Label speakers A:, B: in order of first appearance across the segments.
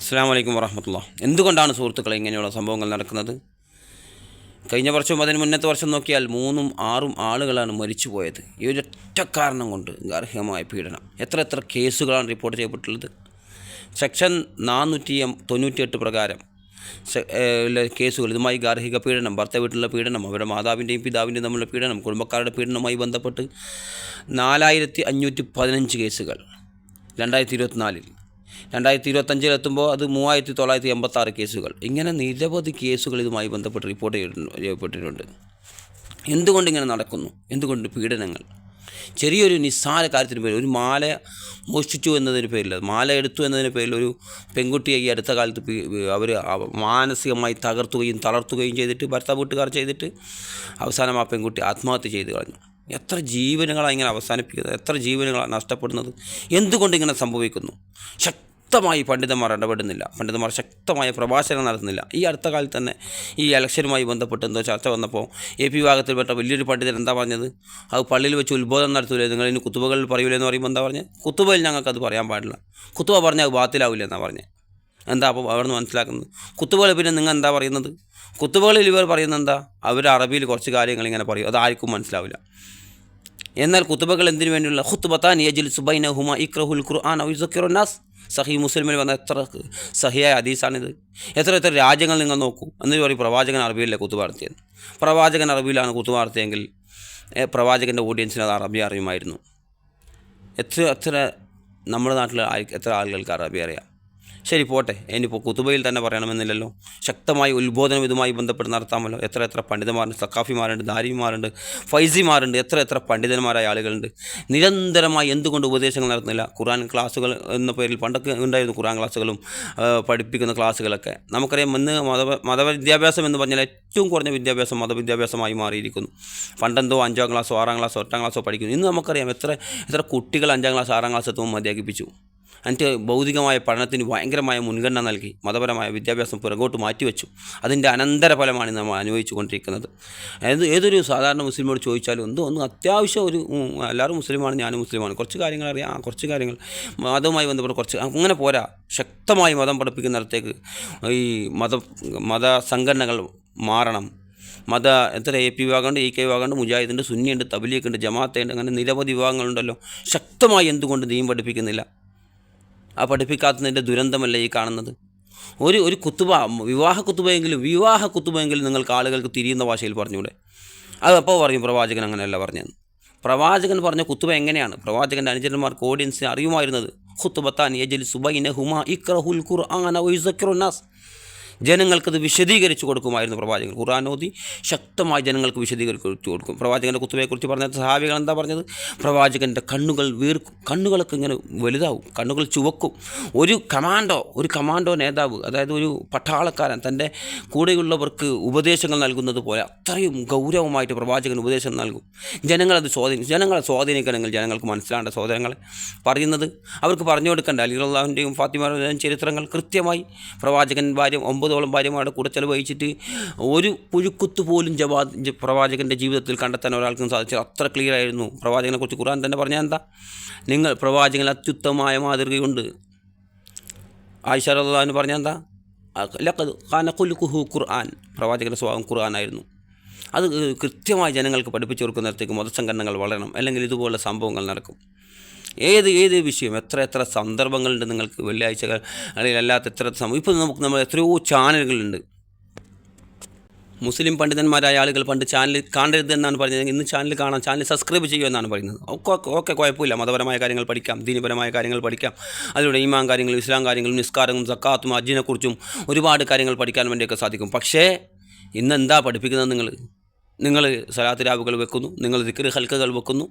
A: അസ്സലാമു അലൈക്കും വറഹ്മത്തുള്ളാഹി. എന്തുകൊണ്ടാണ് സുഹൃത്തുക്കളെ ഇങ്ങനെയുള്ള സംഭവങ്ങൾ നടക്കുന്നത്? കഴിഞ്ഞ വർഷവും അതിന് മുന്നത്തെ വർഷം നോക്കിയാൽ 3ഉം 6ഉം ആളുകളാണ് മരിച്ചുപോയത്. ഈ ഒരൊറ്റ കാരണം കൊണ്ട് ഗാർഹികമായ പീഡനം. എത്ര കേസുകളാണ് റിപ്പോർട്ട് ചെയ്യപ്പെട്ടുള്ളത്? സെക്ഷൻ 498 പ്രകാരം കേസുകൾ ഇതുമായി ഗാർഹിക പീഡനം, ഭർത്ത വീട്ടിലുള്ള പീഡനം, അവരുടെ മാതാവിൻ്റെയും പിതാവിൻ്റെയും തമ്മിലുള്ള പീഡനം, കുടുംബക്കാരുടെ പീഡനവുമായി ബന്ധപ്പെട്ട് 4515 കേസുകൾ 2024. 2025 അത് 3986 കേസുകൾ. ഇങ്ങനെ നിരവധി കേസുകൾ ഇതുമായി ബന്ധപ്പെട്ട് റിപ്പോർട്ട് ചെയ്യപ്പെട്ടിട്ടുണ്ട്. എന്തുകൊണ്ടിങ്ങനെ നടക്കുന്നു? എന്തുകൊണ്ട് പീഡനങ്ങൾ? ചെറിയൊരു നിസ്സാര കാര്യത്തിന് പേരിൽ, ഒരു മാല മോഷ്ടിച്ചു എന്നതിന് പേരിൽ, മാല എടുത്തു എന്നതിന് പേരിൽ ഒരു പെൺകുട്ടിയെ ഈ അടുത്ത കാലത്ത് അവർ മാനസികമായി തളർത്തുകയും ചെയ്തിട്ട്, ഭർത്താവ് വീട്ടുകാർ ചെയ്തിട്ട് അവസാനം ആ പെൺകുട്ടി ആത്മഹത്യ ചെയ്ത് കളഞ്ഞു. എത്ര ജീവനുകളാണ് ഇങ്ങനെ അവസാനിപ്പിക്കുന്നത്? എത്ര ജീവനുകളാണ് നഷ്ടപ്പെടുന്നത്? എന്തുകൊണ്ടിങ്ങനെ സംഭവിക്കുന്നു? ശക്തമായി പണ്ഡിതന്മാർ ഇടപെടുന്നില്ല. പണ്ഡിതന്മാർ ശക്തമായ പ്രഭാഷണം നടത്തുന്നില്ല. ഈ അടുത്ത കാലത്ത് തന്നെ ഈ ഇലക്ഷനുമായി ബന്ധപ്പെട്ട് എന്തോ ചർച്ച വന്നപ്പോൾ AP വിഭാഗത്തിൽപ്പെട്ട വലിയൊരു പണ്ഡിതൻ എന്താ പറഞ്ഞത്? അത് പള്ളിയിൽ വെച്ച് ഉത്ബോധനം നടത്തൂലേ, നിങ്ങളിനി കുത്തുബകളിൽ പറയൂലേ എന്ന് പറയുമ്പോൾ എന്താ പറഞ്ഞത്? കുത്തുബയിൽ ഞങ്ങൾക്കത് പറയാൻ പാടില്ല, കുത്തുബ പറഞ്ഞാൽ അത് ബാത്തിലാവില്ല എന്നാണ് പറഞ്ഞത്. എന്താ അപ്പോൾ അവിടെ നിന്ന് മനസ്സിലാക്കുന്നത്? കുത്തുബകൾ പിന്നെ നിങ്ങൾ എന്താ പറയുന്നത്? കുത്തുബകളിൽ ഇവർ പറയുന്നത് എന്താ? അവർ അറബിയിൽ കുറച്ച് കാര്യങ്ങൾ ഇങ്ങനെ പറയും, അത് ആർക്കും മനസ്സിലാവില്ല. എന്നാൽ കുത്തുബകൾ എന്തിനു വേണ്ടിയുള്ള ഖുത്ബത്താൻ യജ്ലിസു ബൈനഹുമാ ഇക്റഹുൽ ഖുർആൻ ഔ യുസക്കിറുൻ നാസ്. സഹീഹ് മുസ്ലിമിൽ വന്ന എത്ര സഹിയായ ഹദീസാണിത്. എത്ര രാജ്യങ്ങൾ നിങ്ങൾ നോക്കൂ. എന്നിട്ട് പറയും പ്രവാചകൻ അറബിയിലല്ലേ കുത്തുബ നടത്തിയത്. പ്രവാചകൻ അറബിയിലാണ് കുത്തുബ നടത്തിയെങ്കിൽ പ്രവാചകൻ്റെ ഓഡിയൻസിന് അത് അറബി അറിയുമായിരുന്നു. എത്ര നമ്മുടെ നാട്ടിൽ എത്ര ആളുകൾക്ക് അറബി അറിയാം? ശരി, പോട്ടെ. ഇനിയിപ്പോൾ കുത്തുബയിൽ തന്നെ പറയണമെന്നില്ലല്ലോ. ശക്തമായ ഉത്ബോധനം ഇതുമായി ബന്ധപ്പെട്ട് നടത്താമല്ലോ. എത്ര പണ്ഡിതന്മാരുണ്ട്, സക്കാഫിമാരുണ്ട്, ദാരിമാരുണ്ട്, ഫൈസിമാരുണ്ട്, എത്ര പണ്ഡിതന്മാരായ ആളുകളുണ്ട്. നിരന്തരമായി എന്തുകൊണ്ട് ഉപദേശങ്ങൾ നടത്തുന്നില്ല? ഖുർആൻ ക്ലാസ്സുകൾ എന്ന പേരിൽ പണ്ടൊക്കെ ഉണ്ടായിരുന്നു ഖുർആൻ ക്ലാസ്സുകളും പഠിപ്പിക്കുന്ന ക്ലാസ്സുകളൊക്കെ. നമുക്കറിയാം, ഇന്ന് മതവിദ്യാഭ്യാസം എന്ന് പറഞ്ഞാൽ ഏറ്റവും കുറഞ്ഞ വിദ്യാഭ്യാസം മതവിദ്യാഭ്യാസമായി മാറിയിരിക്കുന്നു. പണ്ടെന്തോ 5ാം ക്ലാസ്സോ 6ാം ക്ലാസ്സോ 8ാം ക്ലാസ്സോ പഠിക്കുന്നു. ഇന്ന് നമുക്കറിയാം എത്ര കുട്ടികൾ 5ാം ക്ലാസ് 6ാം ക്ലാസ് എത്തുമ്പോൾ മതിയാക്കിപ്പിച്ചു. എന്നിട്ട് ഭൗതികമായ പഠനത്തിന് ഭയങ്കരമായ മുൻഗണന നൽകി മതപരമായ വിദ്യാഭ്യാസം പുറകോട്ട് മാറ്റിവെച്ചു. അതിൻ്റെ അനന്തരഫലമാണ് നമ്മൾ അനുഭവിച്ചു കൊണ്ടിരിക്കുന്നത്. ഏതൊരു സാധാരണ മുസ്ലിമോട് ചോദിച്ചാലും ഒന്ന് അത്യാവശ്യം എല്ലാവരും മുസ്ലിമാണ്, ഞാനും മുസ്ലിമാണ്, കുറച്ച് കാര്യങ്ങൾ അറിയാം, കുറച്ച് കാര്യങ്ങൾ മതവുമായി ബന്ധപ്പെട്ട് കുറച്ച്, അങ്ങനെ പോരാ. ശക്തമായി മതം പഠിപ്പിക്കുന്നിടത്തേക്ക് ഈ മതസംഘടനകൾ മാറണം. AP വിഭാഗമുണ്ട്, EK വിഭാഗമുണ്ട്, മുജാഹിദുണ്ട്, സുന്നിയുണ്ട്, തബ്ലീഗുണ്ട്, ജമാഅത്തുണ്ട്, അങ്ങനെ നിരവധി വിഭാഗങ്ങളുണ്ടല്ലോ. ശക്തമായി എന്തുകൊണ്ട് ദീൻ പഠിപ്പിക്കുന്നില്ല? ആ പഠിപ്പിക്കാത്തതിൻ്റെ ദുരന്തമല്ലേ ഈ കാണുന്നത്? ഒരു കുത്തുബ, വിവാഹ കുത്തുബയെങ്കിലും നിങ്ങൾക്ക് ആളുകൾക്ക് തിരിയുന്ന ഭാഷയിൽ പറഞ്ഞൂടെ? അതപ്പോൾ പറയും പ്രവാചകൻ അങ്ങനെയല്ല പറഞ്ഞത്. പ്രവാചകൻ പറഞ്ഞ കുത്തുബ എങ്ങനെയാണ്? പ്രവാചകൻ്റെ അനുചരന്മാർക്ക്, ഓഡിയൻസിന് അറിയുമായിരുന്നത് ഖുത്ബത്താൻ യജ്ലിസു ബൈനഹുമാ ഇക്റഹുൽ ഖുർആന വ യുസക്കിറുൻ നാസ്. ജനങ്ങൾക്കത് വിശദീകരിച്ചു കൊടുക്കുമായിരുന്നു പ്രവാചകൻ. ഖുർആൻ ഓതി ശക്തമായി ജനങ്ങൾക്ക് വിശദീകരിച്ചു കൊടുക്കും. പ്രവാചകൻ്റെ കുത്തുബയെക്കുറിച്ച് പറഞ്ഞ സഹാബികൾ എന്താ പറഞ്ഞത്? പ്രവാചകൻ്റെ കണ്ണുകൾ വീർക്കും, കണ്ണുകളൊക്കെ ഇങ്ങനെ വലുതാവും, കണ്ണുകൾ ചുവക്കും. ഒരു കമാൻഡോ നേതാവ്, അതായത് ഒരു പട്ടാളക്കാരൻ തൻ്റെ കൂടെയുള്ളവർക്ക് ഉപദേശങ്ങൾ നൽകുന്നത് പോലെ അത്രയും ഗൗരവമായിട്ട് പ്രവാചകൻ ഉപദേശം നൽകും. ജനങ്ങളെ സ്വാധീനിക്കണമെങ്കിൽ ജനങ്ങൾക്ക് മനസ്സിലാവേണ്ട സഹോദരങ്ങളെ പറയുന്നത് അവർക്ക് പറഞ്ഞു കൊടുക്കേണ്ട. അലി റളിയല്ലാഹുവിൻ്റെയും ഫാത്തിമയുടെയും ചരിത്രങ്ങൾ കൃത്യമായി പ്രവാചകൻ 9ഓളം ഭാര്യമാരുടെ കൂടെ ചെലവഴിച്ചിട്ട് ഒരു പുഴുക്കുത്ത് പോലും പ്രവാചകൻ്റെ ജീവിതത്തിൽ കണ്ടെത്താൻ ഒരാൾക്കും സാധിച്ചത്. അത്ര ക്ലിയർ ആയിരുന്നു. പ്രവാചകനെക്കുറിച്ച് ഖുർആൻ തന്നെ പറഞ്ഞാൽ എന്താ? പ്രവാചകൻ അത്യുത്തമമായ മാതൃകയുണ്ട്. ആയിഷ റളിയല്ലാഹു അൻഹ പറഞ്ഞാൽ എന്താ? ലഖദ് ഖാന ഖുലുഖുഹു ഖുർആൻ. പ്രവാചകൻ്റെ സ്വഭാവം ഖുർആനായിരുന്നു. അത് കൃത്യമായി ജനങ്ങൾക്ക് പഠിപ്പിച്ചു കൊടുക്കുന്നിടത്തേക്ക് മതസംഘടനകൾ വളരണം, അല്ലെങ്കിൽ ഇതുപോലുള്ള സംഭവങ്ങൾ നടക്കും. ഏത് വിഷയം, എത്ര സന്ദർഭങ്ങളുണ്ട് നിങ്ങൾക്ക്. വെള്ളിയാഴ്ചകൾ അല്ലെങ്കിൽ അല്ലാത്ത ഇപ്പോൾ നമ്മൾ എത്രയോ ചാനലുകളുണ്ട്. മുസ്ലിം പണ്ഡിതന്മാരായ ആളുകൾ പണ്ട് ചാനൽ കാണരുത് എന്നാണ് പറഞ്ഞത്. ഇന്ന് ചാനൽ കാണാം, ചാനൽ സബ്സ്ക്രൈബ് ചെയ്യുമെന്നാണ് പറയുന്നത്. ഓക്കെ, കുഴപ്പമില്ല. മതപരമായ കാര്യങ്ങൾ പഠിക്കാം, ദീനപരമായ കാര്യങ്ങൾ പഠിക്കാം. അതിലൂടെ ഈമാൻ കാര്യങ്ങളും ഇസ്ലാം കാര്യങ്ങളും നിസ്കാരവും സക്കാത്തും ഹജ്ജിനെക്കുറിച്ചും ഒരുപാട് കാര്യങ്ങൾ പഠിക്കാൻ വേണ്ടിയൊക്കെ സാധിക്കും. പക്ഷേ ഇന്നെന്താ പഠിപ്പിക്കുന്നത്? നിങ്ങൾ സലാത്ത് രാവുകൾ വെക്കുന്നു, നിങ്ങൾ ദിക്ർ ഹൽക്കകൾ വെക്കുന്നു,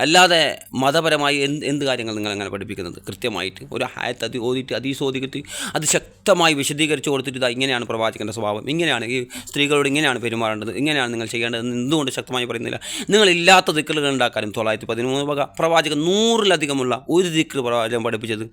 A: അല്ലാതെ മതപരമായി എന്ത് കാര്യങ്ങൾ നിങ്ങൾ അങ്ങനെ പഠിപ്പിക്കുന്നത്? കൃത്യമായിട്ട് ഒരു ആയത്ത് ഓതിയിട്ട് ഹദീസ് ഓതിയിട്ട് അത് ശക്തമായി വിശദീകരിച്ച് കൊടുത്തിട്ട് ഇങ്ങനെയാണ് പ്രവാചകൻ്റെ സ്വഭാവം, ഇങ്ങനെയാണ് ഈ സ്ത്രീകളോട് ഇങ്ങനെയാണ് പെരുമാറേണ്ടത്, ഇങ്ങനെയാണ് നിങ്ങൾ ചെയ്യേണ്ടത് എന്തുകൊണ്ട് ശക്തമായി പറയുന്നില്ല? നിങ്ങളില്ലാത്ത ദിക്റുകൾ ഉണ്ടാക്കാനും 913 വക പ്രവാചകൻ 100-ലധികമുള്ള ഒരു ദിക്ർ പ്രവാചകൻ പഠിപ്പിച്ചത്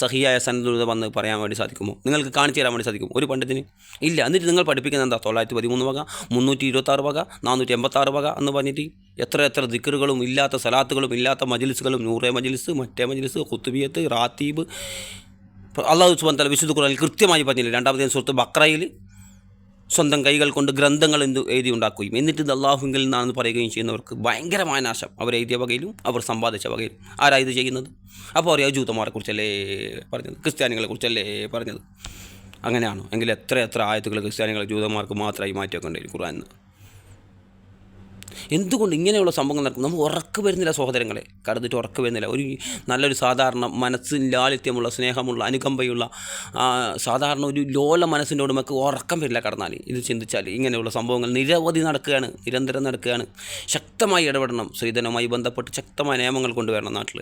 A: സഹിയായ സനദിലൂടെ വന്ന് പറയാൻ വേണ്ടി സാധിക്കുമോ? നിങ്ങൾക്ക് കാണിച്ചു തരാൻ വേണ്ടി സാധിക്കും ഒരു പണ്ഡിതന്? ഇല്ല. എന്നിട്ട് നിങ്ങൾ പഠിപ്പിക്കുന്നത് എന്താ? 913 വക, 326 വക, 486 വക എന്ന് പറഞ്ഞിട്ട് എത്ര ദിക്റുകളും ഇല്ലാത്ത സലാത്തുകളും ഇല്ലാത്ത മജ്ലിസുകളും, നൂറേ മജ്ലിസ്, മറ്റേ മജ്ലിസ്, ഖുത്ബിയത്ത്, റാത്തീബ്, അള്ളാഹു സുബ്ഹാനഹു വ തആല വിശുദ്ധ ഖുർആനിൽ കൃത്യമായി പറഞ്ഞില്ല. 2-ാമത്തെ സൂറത്ത് ബഖറയിൽ സ്വന്തം കൈകൾ കൊണ്ട് ഗ്രന്ഥങ്ങൾ എഴുതി ഉണ്ടാക്കുകയും എന്നിട്ട് ഇത് അള്ളാഹുവിൽ നിന്നാണെന്ന് പറയുകയും ചെയ്യുന്നവർക്ക് ഭയങ്കരമായ നാശം. അവരെഴുതിയ വകയിലും അവർ സമ്പാദിച്ച വകയിലും. ആരാ ഇത് ചെയ്യുന്നത്? അപ്പോൾ അറിയാം, ജൂതന്മാരെക്കുറിച്ചല്ലേ പറഞ്ഞത്, ക്രിസ്ത്യാനികളെക്കുറിച്ചല്ലേ പറഞ്ഞത്. അങ്ങനെയാണോ? എങ്കിൽ എത്ര ആയത്തുകൾ ക്രിസ്ത്യാനികൾ ജൂതന്മാർക്ക് മാത്രമായി മാറ്റിവെക്കേണ്ടി ഖുർആനിൽ. എന്തുകൊണ്ട് ഇങ്ങനെയുള്ള സംഭവങ്ങൾ നടക്കും? നമുക്ക് ഉറക്ക് വരുന്നില്ല സഹോദരങ്ങളെ, കടന്നിട്ട് ഉറക്ക് വരുന്നില്ല. ഒരു നല്ലൊരു സാധാരണ മനസ്സിൽ ലാളിത്യമുള്ള, സ്നേഹമുള്ള, അനുകമ്പയുള്ള സാധാരണ ഒരു ലോല മനസ്സിൻ്റെ ഉടമക്ക് ഉറക്കം വരില്ല കടന്നാൽ. ഇത് ചിന്തിച്ചാൽ ഇങ്ങനെയുള്ള സംഭവങ്ങൾ നിരവധി നടക്കുകയാണ്, നിരന്തരം നടക്കുകയാണ്. ശക്തമായി ഇടപെടണം. സ്ത്രീധനവുമായി ബന്ധപ്പെട്ട് ശക്തമായ നിയമങ്ങൾ കൊണ്ടുവരണം നാട്ടിൽ.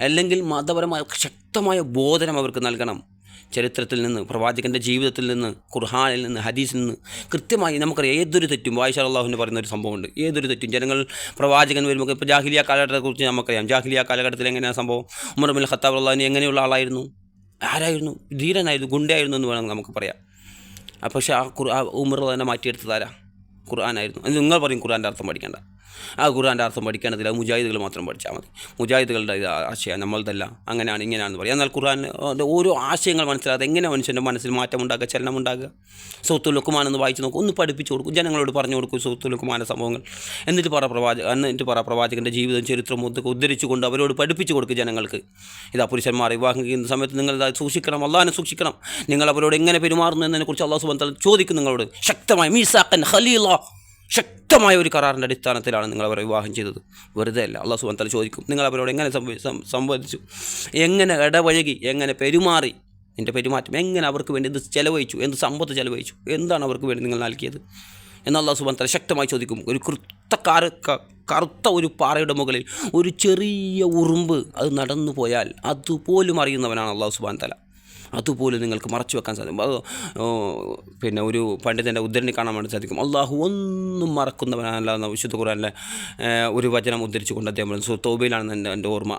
A: അല്ലെങ്കിൽ മതപരമായ ശക്തമായ ബോധനം അവർക്ക് നൽകണം. ചരിത്രത്തിൽ നിന്ന്, പ്രവാചകൻ്റെ ജീവിതത്തിൽ നിന്ന്, ഖുർആനിൽ നിന്ന്, ഹദീസിൽ നിന്ന് കൃത്യമായി നമുക്കറിയാം. ഏതൊരു തെറ്റും ആയിഷ റളിയല്ലാഹു പറയുന്നൊരു സംഭവമുണ്ട്. ഏതൊരു തെറ്റും ജനങ്ങൾ പ്രവാചകൻ വരുമ്പോൾ, ഇപ്പോൾ ജാഹിലിയ കാലഘട്ടത്തെക്കുറിച്ച് നമുക്കറിയാം. ജാഹിലിയ കാലഘട്ടത്തിൽ എങ്ങനെയാണ് സംഭവം? ഉമർ ഇബ്നുൽ ഖത്താബ് റളിയല്ലാഹു എങ്ങനെയുള്ള ആളായിരുന്നു? ആരായിരുന്നു? ധീരനായിരുന്നു, ഗുണ്ടയായിരുന്നു എന്ന് വേണം നമുക്ക് പറയാം. പക്ഷേ ആ ഉമർ തന്നെ മാറ്റിയെടുത്തതാരാ? ഖുർആനായിരുന്നു. അത് നിങ്ങൾ പറയും ഖുർആൻ്റെ അർത്ഥം പഠിക്കേണ്ട. ആ ഖുർആൻ്റെ അർത്ഥം പഠിക്കേണ്ടതില്ല, മുജാഹിദുകൾ മാത്രം പഠിച്ചാൽ മതി. മുജാഹിദുകളുടെ ആശയം നമ്മളതല്ല, അങ്ങനെയാണ് ഇങ്ങനെയാണെന്ന് പറയും. എന്നാൽ ഖുർആൻ്റെ ഓരോ ആശയങ്ങൾ മനസ്സിലാകാതെ എങ്ങനെ മനുഷ്യൻ്റെ മനസ്സിൽ മാറ്റമുണ്ടാകുക, ചലനമുണ്ടാകുക? സൂറത്തുൽ ലുഖ്മാൻ എന്ന് വായിച്ച് നോക്കും, ഒന്ന് പഠിപ്പിച്ചു കൊടുക്കും, ജനങ്ങളോട് പറഞ്ഞു കൊടുക്കും സൂറത്തുൽ ലുഖ്മാൻ്റെ സംഭവങ്ങൾ. എന്നിട്ട് പ്രവാചകൻ്റെ ജീവിതം, ചരിത്രം ഉദ്ധരിച്ചുകൊണ്ട് അവരോട് പഠിപ്പിച്ചു കൊടുക്കുക ജനങ്ങൾക്ക്. ഇതാ പുരുഷന്മാർ വിവാഹം ചെയ്യുന്ന സമയത്ത് നിങ്ങൾ സൂക്ഷിക്കണം, അള്ളാഹിനെ സൂക്ഷിക്കണം. നിങ്ങൾ അവരോട് എങ്ങനെ പെരുമാറുന്നു എന്നതിനെക്കുറിച്ച് അള്ളാഹു സുബ്ഹാനഹു വ തആല ചോദിക്കും നിങ്ങളോട്. ശക്തമായ മീസാഖൻ ഖലീല, ശക്തമായ ഒരു കരാറിൻ്റെ അടിസ്ഥാനത്തിലാണ് നിങ്ങൾ അവരെ വിവാഹം ചെയ്തത്. വെറുതെ അല്ല. അള്ളാഹു സുബ്ഹാനഹു വ തആല ചോദിക്കും, നിങ്ങൾ അവരോട് എങ്ങനെ സംവദിച്ചു, എങ്ങനെ ഇടപഴകി, എങ്ങനെ പെരുമാറി, നിൻ്റെ പെരുമാറ്റം എങ്ങനെ അവർക്ക് വേണ്ടി എന്ത് ചെലവഴിച്ചു, എന്ത് സമ്പത്ത് ചെലവഴിച്ചു, എന്താണ് അവർക്ക് വേണ്ടി നിങ്ങൾ നൽകിയത് എന്ന് അള്ളാഹു സുബ്ഹാനഹു വ തആല ശക്തമായി ചോദിക്കും. ഒരു കറുത്ത ഒരു പാറയുടെ മുകളിൽ ഒരു ചെറിയ ഉറുമ്പ് അത് നടന്നു പോയാൽ അതുപോലും അറിയുന്നവനാണ് അള്ളാഹു സുബ്ഹാനഹു വ തആല. അതുപോലും നിങ്ങൾക്ക് മറച്ചു വെക്കാൻ സാധിക്കും. പിന്നെ ഒരു പണ്ഡിതൻ്റെ ഉദ്ധരണി കാണാൻ വേണ്ടി സാധിക്കും. അള്ളാഹു ഒന്നും മറക്കുന്നവനല്ല വിശുദ്ധ ഖുർആനിലെ ഒരു വചനം ഉദ്ധരിച്ചുകൊണ്ട് അദ്ദേഹം പറയുന്നത്. സൂറത്ത് തൗബയിലാണ് എൻ്റെ ഓർമ്മ.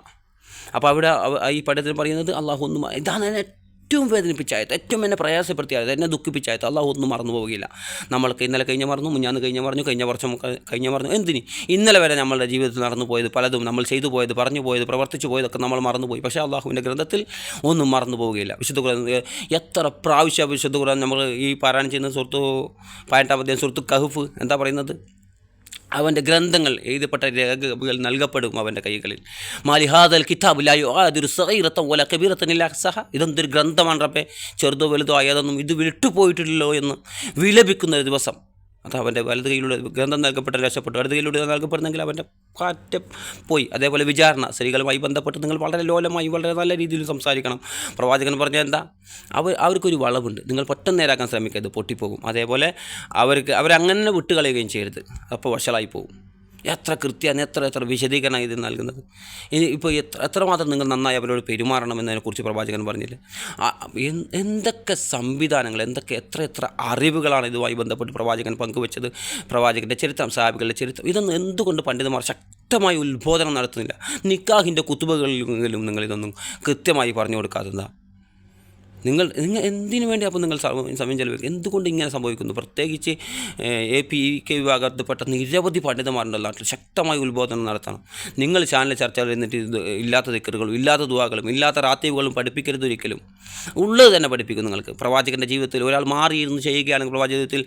A: അപ്പോൾ അവിടെ ഈ പണ്ഡിതൻ പറയുന്നത് അള്ളാഹു ഒന്നും, ഇതാണ് ഏറ്റവും വേദനിപ്പിച്ചായത്, ഏറ്റവും എന്നെ പ്രയാസപ്പെടുത്തിയത്, എന്നെ ദുഃഖിപ്പിച്ചായത്. അള്ളാഹു ഒന്നും മറന്നു പോവുകയില്ല. നമ്മൾക്ക് ഇന്നലെ മറന്നു, മുഞ്ഞാന്ന് കഴിഞ്ഞ വർഷം മറന്നു. എന്തിന്? ഇന്നലെ വരെ നമ്മളുടെ ജീവിതത്തിൽ നടന്നു പോയത് പലതും, നമ്മൾ ചെയ്തു പോയത്, പറഞ്ഞു പോയത്, പ്രവർത്തിച്ചു പോയതൊക്കെ നമ്മൾ മറന്നുപോയി. പക്ഷേ അള്ളാഹുവിൻ്റെ ഗ്രന്ഥത്തിൽ ഒന്നും മറന്നു പോവുകയില്ല. വിശുദ്ധ ഖുർആൻ എത്ര പ്രാവശ്യം വിശുദ്ധ ഖുർആൻ നമ്മൾ ഈ പാരായണം ചെയ്യുന്ന സൂറത്ത് 18-ാം അധ്യായം സൂറത്ത് കഹ്ഫ് എന്താ പറയുന്നത്? അവൻ്റെ ഗ്രന്ഥങ്ങൾ എഴുതപ്പെട്ട രേഖകൾ നൽകപ്പെടും അവൻ്റെ കൈകളിൽ. മാലിഹാദൽ കിതാബ് ലാ യുആദിറു സഗീറത വല കബീറതൻ ഇല്ലാ അഹ്സാഹ. ഇതെന്തൊരു ഗ്രന്ഥമാണ് റബ്ബേ, ചെറുതോ വലുതോ ആയതൊന്നും ഇത് വിട്ടുപോയിട്ടില്ലല്ലോ എന്ന് വിലപിക്കുന്ന ഒരു ദിവസം. അത് അവൻ്റെ വലത് കയ്യിലൂടെ ഗ്രന്ഥം നൽകപ്പെട്ട രക്ഷപ്പെട്ടു, ഇടത് കയ്യിലൂടെ നൽകപ്പെടുന്നെങ്കിൽ അവൻ്റെ കാറ്റ് പോയി. അതേപോലെ വിചാരണ, സ്ത്രീകളുമായി ബന്ധപ്പെട്ട് നിങ്ങൾ വളരെ ലോലമായി വളരെ നല്ല രീതിയിൽ സംസാരിക്കണം. പ്രവാചകൻ പറഞ്ഞാൽ എന്താ? അവർക്കൊരു വളവുണ്ട്, നിങ്ങൾ പെട്ടെന്ന് നേരാക്കാൻ ശ്രമിക്കരുത്, പൊട്ടിപ്പോകും. അതേപോലെ അവരങ്ങനെ വിട്ടുകളയുകയും ചെയ്യരുത്, അപ്പോൾ വഷളായി പോകും. എത്ര കൃത്യമാണ്, എത്ര വിശദീകരണം ഇത് നൽകുന്നത്. ഇനി ഇപ്പോൾ എത്രമാത്രം നിങ്ങൾ നന്നായി അവരോട് പെരുമാറണം എന്നതിനെക്കുറിച്ച് പ്രവാചകൻ പറഞ്ഞില്ലേ? എന്തൊക്കെ സംവിധാനങ്ങൾ, എത്ര അറിവുകളാണ് ഇതുമായി ബന്ധപ്പെട്ട് പ്രവാചകൻ പങ്കുവെച്ചത്. പ്രവാചകൻ്റെ ചരിത്രം, സഹാബികളുടെ ചരിത്രം, ഇതൊന്നും എന്തുകൊണ്ട് പണ്ഡിതന്മാർ ശക്തമായി ഉത്ബോധനം നടത്തുന്നില്ല? നിക്കാഹിൻ്റെ കുത്തുബകളിലെങ്കിലും നിങ്ങളിതൊന്നും കൃത്യമായി പറഞ്ഞു കൊടുക്കാത്തതാ? നിങ്ങൾ എന്തിനു വേണ്ടി അപ്പോൾ നിങ്ങൾ സമയം ചെലവഴിക്കും? എന്തുകൊണ്ട് ഇങ്ങനെ സംഭവിക്കുന്നു? പ്രത്യേകിച്ച് APK വിഭാഗത്തിൽപ്പെട്ട നിരവധി പണ്ഡിതന്മാരുണ്ടല്ലോ നാട്ടിൽ. ശക്തമായി ഉത്ബോധനം നടത്തണം. നിങ്ങൾ ചാനൽ ചർച്ചകൾ എന്നിട്ട് ഇല്ലാത്ത ദിക്റുകളും ഇല്ലാത്ത ദുആകളും ഇല്ലാത്ത റാത്തീബുകളും പഠിപ്പിക്കരുത് ഒരിക്കലും. ഉള്ളത് തന്നെ പഠിപ്പിക്കും നിങ്ങൾക്ക്. പ്രവാചകൻ്റെ ജീവിതത്തിൽ ഒരാൾ മാറിയിരുന്ന് ചെയ്യുകയാണെങ്കിൽ, പ്രവാചകത്തിൽ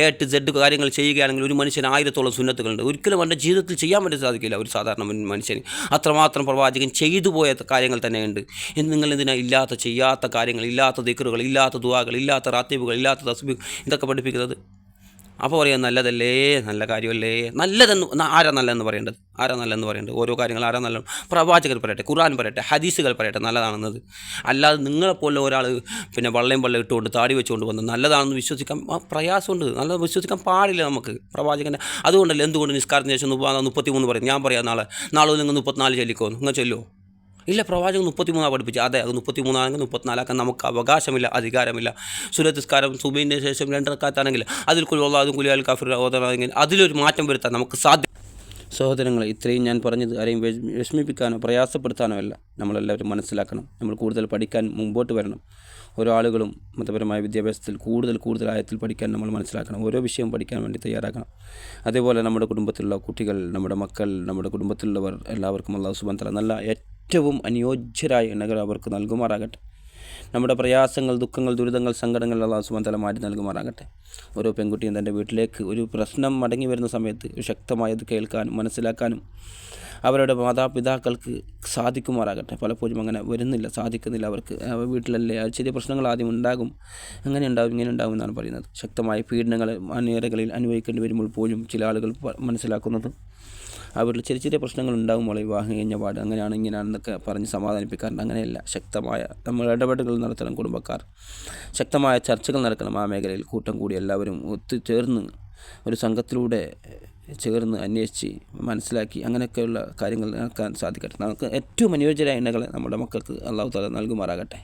A: A to Z കാര്യങ്ങൾ ചെയ്യുകയാണെങ്കിൽ ഒരു മനുഷ്യന് 1000-ഓളം സുന്നത്തുകളുണ്ട്. ഒരിക്കലും അവൻ്റെ ജീവിതത്തിൽ ചെയ്യാൻ വേണ്ടി സാധിക്കില്ല ഒരു സാധാരണ മനുഷ്യന്. അത്രമാത്രം പ്രവാചകൻ ചെയ്തു പോയ കാര്യങ്ങൾ തന്നെയുണ്ട്. നിങ്ങൾ എന്തിനാ ചെയ്യാത്ത കാര്യങ്ങൾ, ഇല്ലാത്ത ദിക്റുകൾ, ഇല്ലാത്ത ദുആകൾ, ഇല്ലാത്ത റാത്തീബുകൾ, ഇല്ലാത്ത തസ്ബീഹ് ഇതൊക്കെ പഠിപ്പിക്കുന്നത്? അപ്പോൾ പറയാം നല്ലതല്ലേ, നല്ല കാര്യമല്ലേ? നല്ലതെന്ന് ആരാ നല്ലതെന്ന് പറയേണ്ടത്? ഓരോ കാര്യങ്ങൾ ആരാ നല്ല? പ്രവാചകർ പറയട്ടെ, ഖുർആൻ പറയട്ടെ, ഹദീസുകൾ പറയട്ടെ നല്ലതാണെന്നത്. അല്ലാതെ നിങ്ങളെപ്പോലെ ഒരാൾ പിന്നെ വള്ളം ഇട്ടുകൊണ്ട് താടി വെച്ചുകൊണ്ട് വന്ന് നല്ലതാണെന്ന് വിശ്വസിക്കാൻ പ്രയാസമുണ്ട്. നല്ലത് വിശ്വസിക്കാൻ പാടില്ല നമുക്ക് പ്രവാചകൻ്റെ. അതുകൊണ്ടല്ലേ എന്തുകൊണ്ട് നിസ്കാരത്തിന് ശേഷം 33 പറയും? ഞാൻ പറയാം നാളെ നിങ്ങൾ 34 ചൊല്ലിക്കോന്ന്. നിങ്ങൾ ചൊല്ലുമോ? ഇല്ല, പ്രവാചകൻ 33 പഠിപ്പിച്ചു. അതെ, അത് 34 ആണെങ്കിൽ 34 ആക്കാൻ നമുക്ക് അവകാശമില്ല, അധികാരമില്ല. സുന്നത്ത് സുബഹിൻ്റെ ശേഷം 2 റക്അത്താണെങ്കിൽ അതിൽ അതും കുലിയാൽ കാഫിർ ഓതണമെങ്കിൽ അതിലൊരു മാറ്റം വരുത്താൻ നമുക്ക് സാധ്യം. സഹോദരങ്ങളെ, ഇത്രയും ഞാൻ പറഞ്ഞത് ആരെയും വിഷമിപ്പിക്കാനോ പ്രയാസപ്പെടുത്താനോ അല്ല. നമ്മളെല്ലാവരും മനസ്സിലാക്കണം. നമ്മൾ കൂടുതൽ പഠിക്കാൻ മുമ്പോട്ട് വരണം. ഓരോ ആളുകളും മതപരമായ വിദ്യാഭ്യാസത്തിൽ കൂടുതൽ ആഴത്തിൽ പഠിക്കാൻ നമ്മൾ മനസ്സിലാക്കണം. ഓരോ വിഷയവും പഠിക്കാൻ വേണ്ടി തയ്യാറാക്കണം. അതേപോലെ നമ്മുടെ കുടുംബത്തിലുള്ള കുട്ടികൾ, നമ്മുടെ മക്കൾ, നമ്മുടെ കുടുംബത്തിലുള്ളവർ എല്ലാവർക്കും അല്ലാഹു സുബ്ഹാനഹു വ തആല നല്ല ഏറ്റവും അനുയോജ്യരായ ഇണകൾ അവർക്ക് നൽകുമാറാകട്ടെ. നമ്മുടെ പ്രയാസങ്ങൾ, ദുഃഖങ്ങൾ, ദുരിതങ്ങൾ, സങ്കടങ്ങൾ അല്ലാഹു സുബ്ഹാനഹു വ തആല മാറ്റി നൽകുമാറാകട്ടെ. ഓരോ പെൺകുട്ടിയും തൻ്റെ വീട്ടിലേക്ക് ഒരു പ്രശ്നം മടങ്ങി വരുന്ന സമയത്ത് ശക്തമായത് കേൾക്കാനും മനസ്സിലാക്കാനും അവരുടെ മാതാപിതാക്കൾക്ക് സാധിക്കുമാറാകട്ടെ. പലപ്പോഴും അങ്ങനെ വരുന്നില്ല, സാധിക്കുന്നില്ല അവർക്ക്. വീട്ടിലല്ലേ ചെറിയ പ്രശ്നങ്ങൾ ആദ്യം ഉണ്ടാകും, അങ്ങനെ ഉണ്ടാകും, ഇങ്ങനെ ഉണ്ടാകും എന്നാണ് പറയുന്നത്. ശക്തമായ പീഡനങ്ങൾ അണിയറകളിൽ അനുഭവിക്കേണ്ടി വരുമ്പോൾ പോലും ചില ആളുകൾ മനസ്സിലാക്കുന്നത് ആ വീട്ടിൽ ചെറിയ ചെറിയ പ്രശ്നങ്ങൾ ഉണ്ടാകുമ്പോൾ വിവാഹം കഴിഞ്ഞ പാട് അങ്ങനെയാണ് ഇങ്ങനെയാണെന്നൊക്കെ പറഞ്ഞ് സമാധാനിപ്പിക്കാറുണ്ട്. അങ്ങനെയല്ല, ശക്തമായ നമ്മൾ ഇടപെടലുകൾ നടത്തണം. കുടുംബക്കാർ ശക്തമായ ചർച്ചകൾ നടക്കണം. ആ മേഖലയിൽ കൂട്ടം കൂടി എല്ലാവരും ഒത്തുചേർന്ന് ഒരു സംഘത്തിലൂടെ ചേർന്ന് അന്വേഷിച്ച് മനസ്സിലാക്കി അങ്ങനെയൊക്കെയുള്ള കാര്യങ്ങൾ നടക്കാൻ സാധിക്കട്ടെ. നമുക്ക് ഏറ്റവും അനുയോജ്യരായ എണ്ണകളെ നമ്മുടെ മക്കൾക്ക് അല്ലാഹു തആല നൽകുമാറാകട്ടെ.